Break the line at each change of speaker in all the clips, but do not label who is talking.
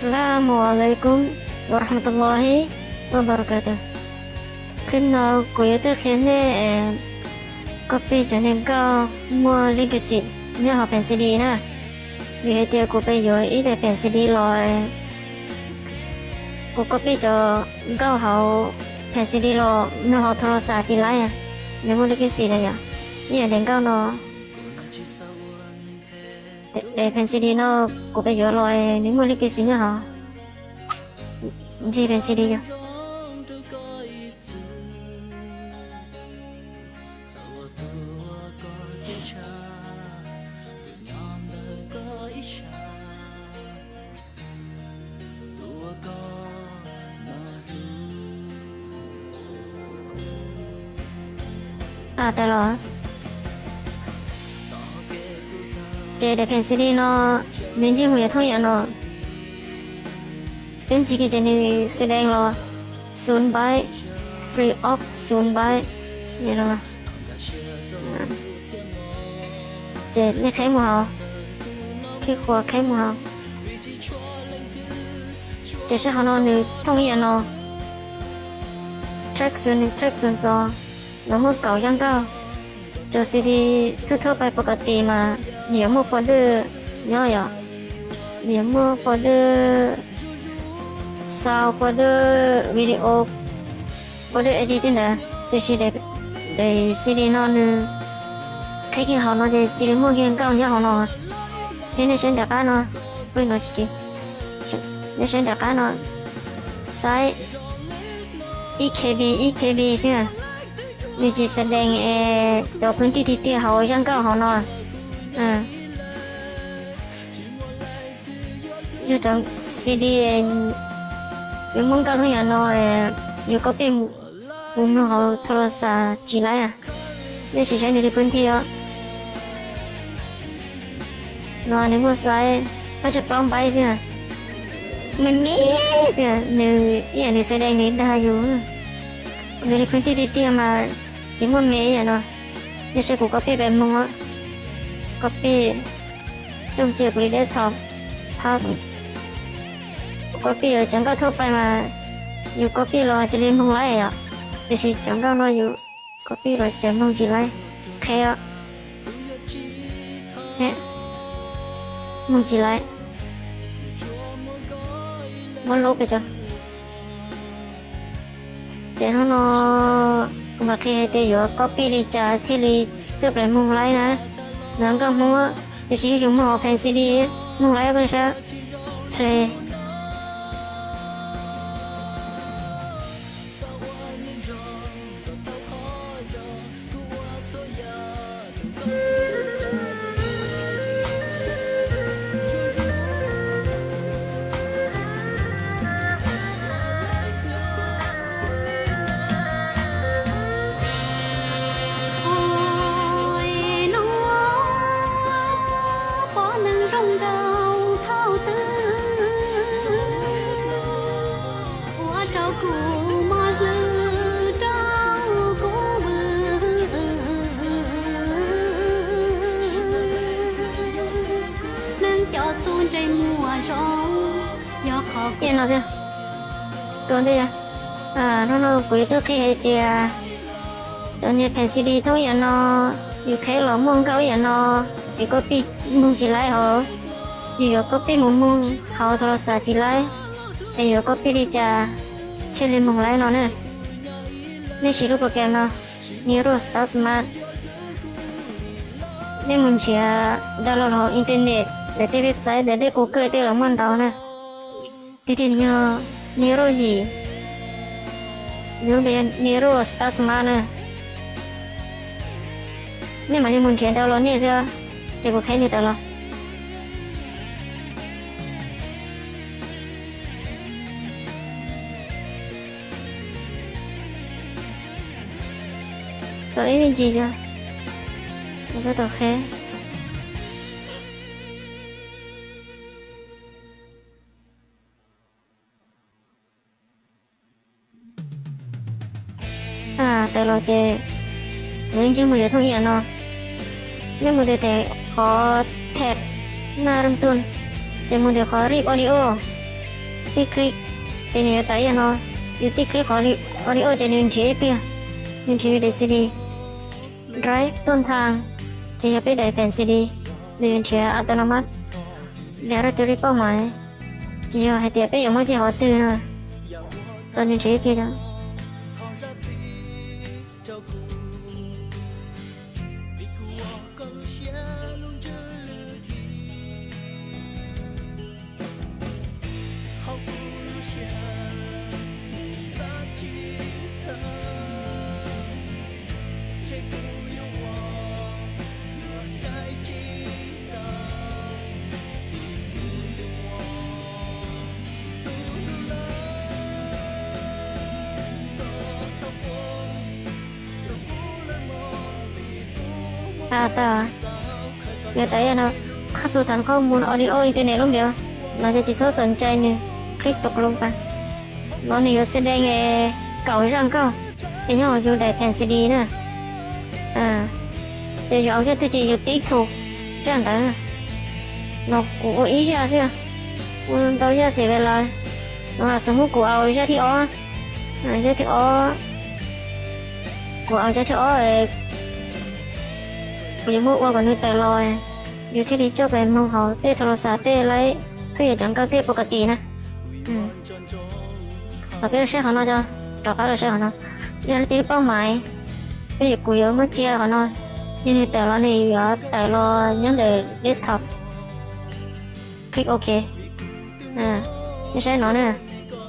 Assalamualaikum warahmatullahi wabarakatuh. Khi nào cuối tôi khiến copy cho nên có mua linh cái gì nhớ học pen CD nè. Vì hệ tiêu của bây giờ ít về pen CD rồi. Cô copy cho có học pen CD rồi nó học thô sa chỉ lại à. Nếu mua linh cái gì đây à? Như đến cao nó để pen CD nó của bây giờ rồi nếu mua linh cái gì nhớ học gì pen CD vậy? À, tại rồi để pen CD nó mình chỉ muốn thông nhận nó đến chỉ cái chân này sẽ đen rồi soon buy free of soon buy như đó để lấy khai màu cái khóa khai màu để sẽ họ nó thông nhận nó traction so nó một cầu giang cao cho CDทั่วไปปกติมาเดี๋ยวมาโฟลเดอร์ย่อยอ่ะเดี๋ยวมาโฟลเดอร์ซาวด์โฟลเดอร์วิดีโอโฟลเดอร์เอดิติ้งนะแต่是ได้ CD นั่น开开好了的这里莫看高也好了现在选大家呢不能自己你选大家呢塞 EKB 是吧วิจิแสดงตัวพื้นที่ที่เตี้ยเขายังก็เขานอนอยู่ตรงซีดีอยู่มุ่งก็ทุกอย่างนอนอยู่ก็เป็นมุมเขาโทรศัพท์จีไรอ่ะนี่ใช้ในพื้นที่อ่ะนอนในมือซ้ายก็จะปลอมไปสิมันมีสิเนี่ยอย่างนี้แสดงนี้ได้อยู่ในพื้นที่ที่เตี้ยมาจริงว่าเมย์อ่ะเนาะไม่ใช่กูก็ปี้แบบมึงอ่ะก็ปี้จงเจียบรีเดสท็อปพาสก็ปี้จังก็ทั่วไปมาอยู่ก็ปี้รอจะเรียนมึงไรอ่ะแต่สิจังก็รออยู่ก็ปี้รอจะมึงกี่ไรแค่อ่ะเนี่ยมึงกี่ไรมันลบไปจ้ะเจ้าน้องมาแค่เดียวก็ปีดีจ้าที่ลีจะเป็นมุงไรนะน้องก็มัวจะชี้อยู่มัวแผ่นซีดีมุงไรก็ใช่เพลย์nào chưa tuần đây nó cuối tôi khi thì tuần này pen CD thôi vậy nóอยู่แค่หลอมงเขาอย่างnó thì có pi mung chỉ lại họ thì có pi mung họโทรศัพท์chỉ lại thì có pi đi chaแค่เล่นมงlại nó nữaไม่ใช่รูปโปรแกรมnó Neuro Star Smart นี่มันเชียดาวน์โหลดของอินเทอร์เน็ตแต่ที่เว็บไซต์แต่ที่ Google ที่เรามันเดานะที่นี่Neuro gì Neuro Star Smart nữa nhưng mà như mình chuyển download này chưa chỉ có thấy như thế nào có ý mình gì chưa mình có tổ khế tại lo chơi những chứng minh thông nhận nó nhưng mà để khó thẹt na râm tuần chỉ một điều khó rip audio ที่คลิกเป็นอยู่แต่ยังเนาะอยู่ที่คลิกออดิโอจะยืนเฉยเปียยืนเฉยในซีดีไดรฟ์ต้นทางจะไปได้แผ่นซีดียืนเฉยอัตโนมัติแล้วเราจะรีบเป้าหมายจะให้เตียไปอย่างมั่นใจหัวตื่นนะตอนยืนเฉยเปียจ้ะแต่เดี๋ยวแต่ยังเนาะเข้าสู่ฐานข้อมูลออดิโออินเทอร์เน็ตลงเดียวเราจะจิตสนใจเนี่ยคลิกตกลงไปnó nhiều sẽ đây nghe cậu răng không thì nhỏ dù đại phèn CD nữa thì nhỏ cái thì dù tí thuộc chẳng đó nó cũng có ý ra xưa tao ra sẽ về lại nó là sống của ao ra thì ó ra thì ó của ao ra thì ó vì mua qua còn nuôi tài lòi dù thế đi cho về mong họ để thằng xã để lấy thứ gì chẳng có cáiปกตินะvà cái sẽ họ nói cho đọc cái sẽ họ nói giờ tí bao mày cái gì cũng yếu mất chia họ nói như thế tài lo này ở tài lo nhấn để desktop click OK như sẽ nói nè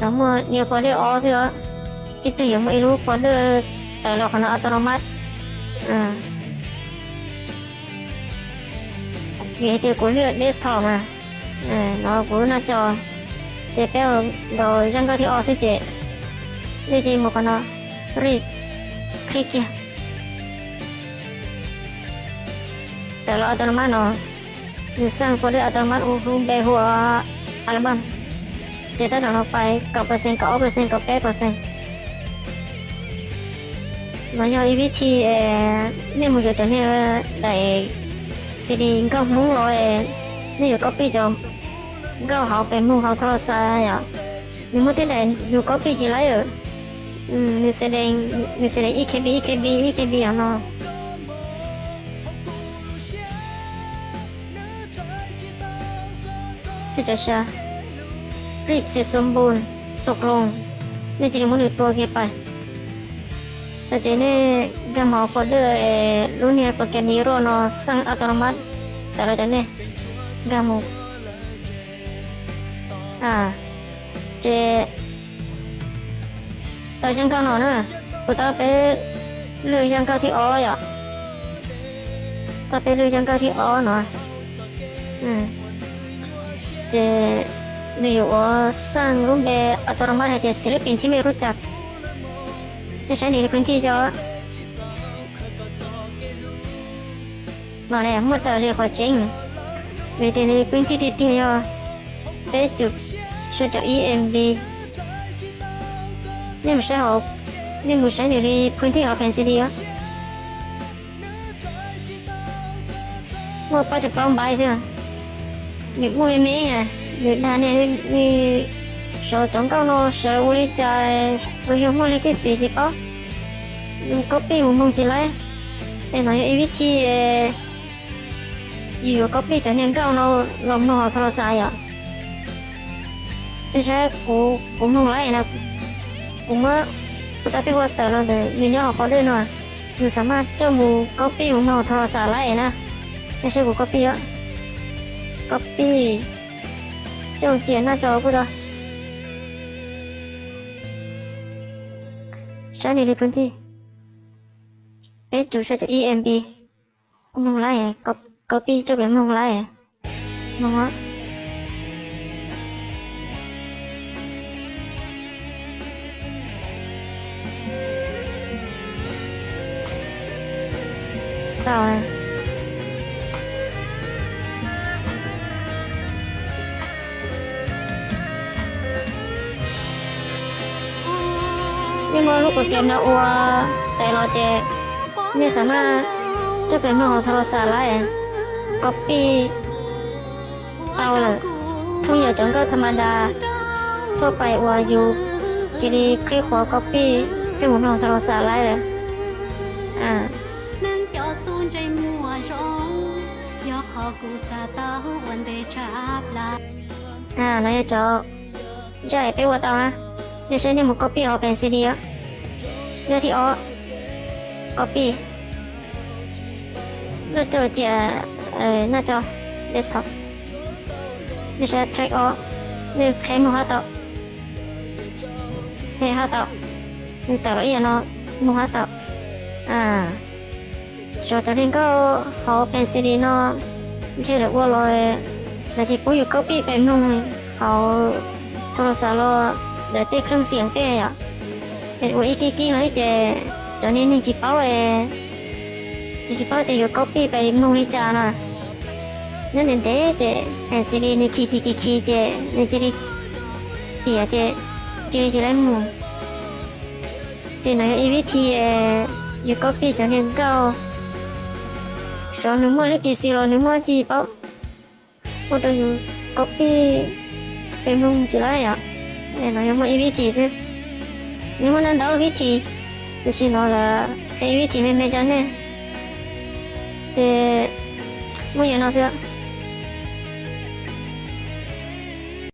nó mua nhiều phần để ó chứ đó ít từ giống mấy lúc phần để tài lo họ nó automatic vì thì cũng là desktop mà nó cũng là cho để béo đồ răng cơ thì ó sẽ chế đây chỉ một con nó click click kiaแต่เราอัตโนมัติเนาะอยู่สร้างโฟลเดอร์อัตโนมัติรูปแบบหัวอัลบั้มจะได้เราไปกับเปอร์เซ็นต์กับ8%กับ8%มัน有一วิธีนี่มันจะเนี่ยได้ซีดีก็มุ่งรอยนี่อยู่ก็ปีจอมก็เขาเป็นมุ่งเขาโทรศัพท์อ่ะมีมุ่งที่ไหนอยู่ก็ปีจีไรมีแสดงEKB อ่ะเนาะที่จะใช้รีบเสร็จสมบูรณ์ตกลงนี่จะมุ่งตัวเก็บไปแต่เจนี่ก็หมอโฟลเดอร์รุ่นนี้โปรแกรมนี้รอเนาะสร้างอัตโนมัติแต่เราจะเนี่ยก็มุ่งเจตอนยังก้าวหนอนะกูตาไปเรื่องยังก้าวที่อ้อยอ่ะตาไปเรื่องยังก้าวที่อ้อหน่อยเจนี่อยู่ว่าสร้างรูปแบบอัตโนมัติให้แก่ศิลปินที่ไม่รู้จักจะใช้ในพื้นที่จะมาเนี่ยเมื่อตอนเรียกว่าจริงวิธีในพื้นที่ที่เดียวไปจุดช่วยจาก EMB นี่ไม่ใช่หรอกนี่ไม่ใช่ในพื้นที่เราเป็นซีดีอ่ะว่าป้าจะปลอมใบใช่ไหมมีมวยมีไงมีด้านนี้มีชาวจังเก้าโนชาวอุลิจายวิญญาณมวยที่สี่ที่ป้าก็ปีมุงจีไรเป็นหน่อยวิธีอยู่ก็ปีแต่เนี่ยเก้าโนลมโนโทรศัพท์อ่ะไม่ใช่กูมองไรนะกูว่ากูได้ไปว่าแต่เราเลยมีย่อเขาด้วยหน่อยอยู่สามารถเจ้ามูก็ปีมุงโนโทรศัพท์ไรนะไม่ใช่กูก็ปีอ่ะก็ปีเจ้าเจียนหน้าจอกูด้วยใช้ในพื้นที่จุดใช้จาก EMB มองไรก็ปีเจ้าเป็นมองไรมองว่าต่อนี่มันลูกเกมนะอัวแต่เราเจนี่สามารถจะเป็นมองโทรศัพท์ได้ก๊อปปี้เอาเลยทุกอย่างจังก็ธรรมดา ทั่วไปว่าอยู่กิริคลิกหัวก๊อปปี้เป็นหมุนของโทรศัพท์ไรเลย
nâng cho xuân trái mùa rong do khó cụ xa tao vấn đề chạp lại
แล้วจะจะไปว่าต่อนะไม่ใช่เนี่ยมันก๊อปปี้ออกเป็นซีดีอ่ะเรื่องที่ออกก๊อปปี้แล้วจะน่าจะเดสก์ท็อปไม่ใช่ track ออกนี่ใช้มือหาต่อให้หาต่อแต่ละอย่างเนาะมือหาต่อจอตอนนี้ก็เขาเป็นซีดีเนาะชื่อเรียกว่าลอยแต่ที่กูอยู่ก๊อปปี้เป็นนุ่งเขาโทรศัพท์เราเดี๋ยวติดเครื่องเสียงเต้อะเป็นว่าอีกกี้เลยเจตอนนี้นี่จีเป้าจีเป้าแต่อยู่ก๊อปปี้ไปนุ่งนิจานะนั่นเองเจเป็นซีดีนี่คีเจนี่จีดีเจได้มุ่งเจไหนอีวิธีอยู่ก๊อปปี้ตอนนี้ก็จอหนึ่งมั่วเล็กกี่สิโลหนึ่งมั่วจีเป้า我都有ก๊อปปี้เป็นนุ่งจีไรอ่ะเรายังไม่อีวิธีสิยังไม่นั่นเดาวิธี就是เราละใช้วิธีไม่จันเนี่ยเจไม่ยังน่าเสีย